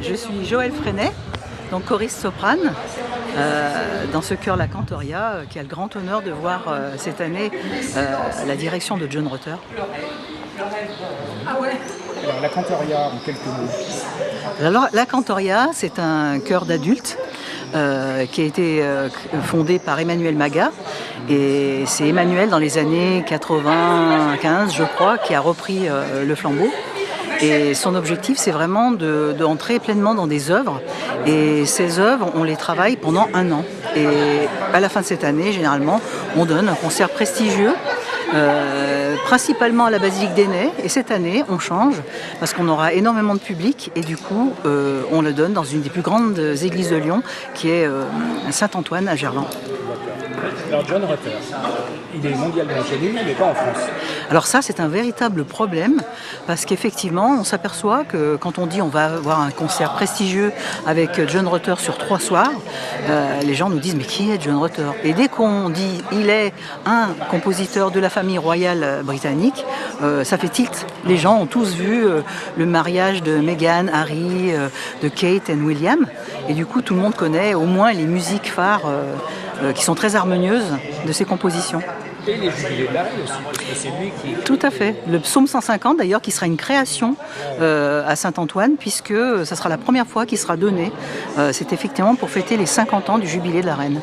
Je suis Joëlle Freinet, donc choriste soprane, dans ce chœur La Cantoria, qui a le grand honneur de voir cette année la direction de John Rutter. Alors, La Cantoria, en quelques mots. Alors, La Cantoria, c'est un chœur d'adultes qui a été fondé par Emmanuel Maga. Et c'est Emmanuel, dans les années 95, je crois, qui a repris le flambeau. Et son objectif, c'est vraiment d'entrer pleinement dans des œuvres. Et ces œuvres, on les travaille pendant 1 an. Et à la fin de cette année, généralement, on donne un concert prestigieux, principalement à la Basilique d'Ainay. Et cette année, on change, parce qu'on aura énormément de public. Et du coup, on le donne dans une des plus grandes églises de Lyon, qui est Saint-Antoine à Gerland. Alors John Rutter, il est mondialement connu, mais pas en France. Alors ça, c'est un véritable problème, parce qu'effectivement, on s'aperçoit que quand on dit on va avoir un concert prestigieux avec John Rutter sur 3 soirs, les gens nous disent mais qui est John Rutter? Et dès qu'on dit il est un compositeur de la famille royale britannique, ça fait tilt. Les gens ont tous vu le mariage de Meghan, Harry, de Kate et William, et du coup tout le monde connaît au moins les musiques phares qui sont très harmonieuses de ses compositions. Et les jubilés de la reine aussi, parce que c'est lui qui... Tout à fait. Le psaume 150 d'ailleurs, qui sera une création à Saint-Antoine, puisque ça sera la première fois qu'il sera donné. C'est effectivement pour fêter les 50 ans du jubilé de la reine.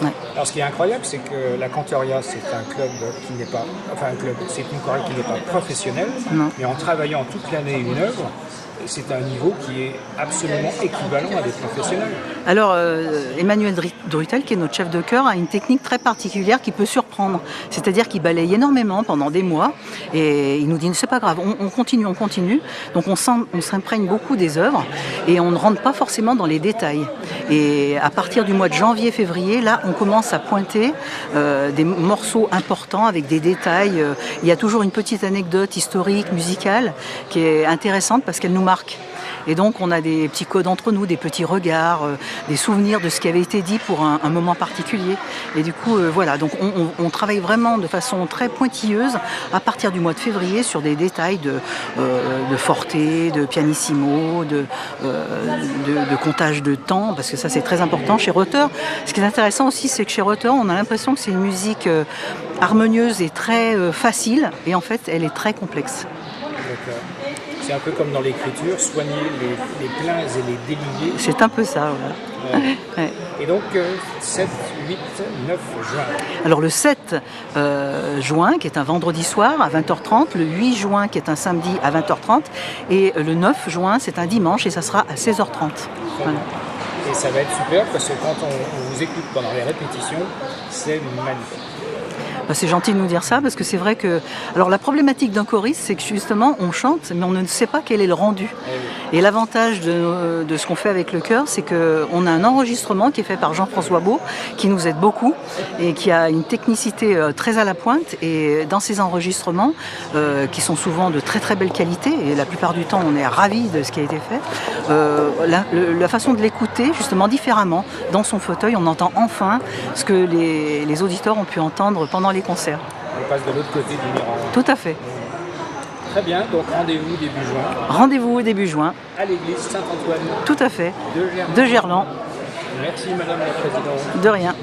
Ouais. Alors ce qui est incroyable, c'est que la Cantoria, c'est un club qui n'est pas... Enfin un club, c'est une chorale qui n'est pas professionnelle, mais en travaillant toute l'année une œuvre, c'est un niveau qui est absolument équivalent à des professionnels. Alors, Emmanuel Drutel, qui est notre chef de chœur, a une technique très particulière qui peut surprendre. C'est-à-dire qu'il balaye énormément pendant des mois et il nous dit c'est pas grave, on continue, on continue. Donc on s'imprègne beaucoup des œuvres et on ne rentre pas forcément dans les détails. Et à partir du mois de janvier-février, là, on commence à pointer des morceaux importants avec des détails. Il y a toujours une petite anecdote historique, musicale, qui est intéressante parce qu'elle nous marque. Et donc on a des petits codes entre nous, des petits regards, des souvenirs de ce qui avait été dit pour un moment particulier. Et du coup, voilà, donc on travaille vraiment de façon très pointilleuse à partir du mois de février sur des détails de forte, de pianissimo, de comptage de temps, parce que ça c'est très important chez Rutter. Ce qui est intéressant aussi, c'est que chez Rutter, on a l'impression que c'est une musique harmonieuse et très facile, et en fait elle est très complexe. D'accord. C'est un peu comme dans l'écriture, soigner les pleins et les déliés. C'est un peu ça, voilà. Ouais. Et donc, 7, 8, 9 juin. Alors le 7 juin, qui est un vendredi soir à 20h30, le 8 juin, qui est un samedi à 20h30, et le 9 juin, c'est un dimanche, et ça sera à 16h30. Voilà. Et ça va être super, parce que quand on vous écoute pendant les répétitions, c'est magnifique. C'est gentil de nous dire ça, parce que c'est vrai que... Alors la problématique d'un choriste, c'est que justement on chante, mais on ne sait pas quel est le rendu. Et l'avantage de ce qu'on fait avec le chœur, c'est qu'on a un enregistrement qui est fait par Jean-François Beau, qui nous aide beaucoup, et qui a une technicité très à la pointe. Et dans ces enregistrements, qui sont souvent de très très belle qualité, et la plupart du temps on est ravis de ce qui a été fait, la façon de l'écouter justement différemment, dans son fauteuil, on entend enfin ce que les auditeurs ont pu entendre pendant les concerts. On passe de l'autre côté du miroir. Tout à fait. Très bien, donc rendez-vous début juin. Rendez-vous début juin. À l'église Saint-Antoine. Tout à fait. De Gerland. De Gerland. Merci Madame la Présidente. De rien.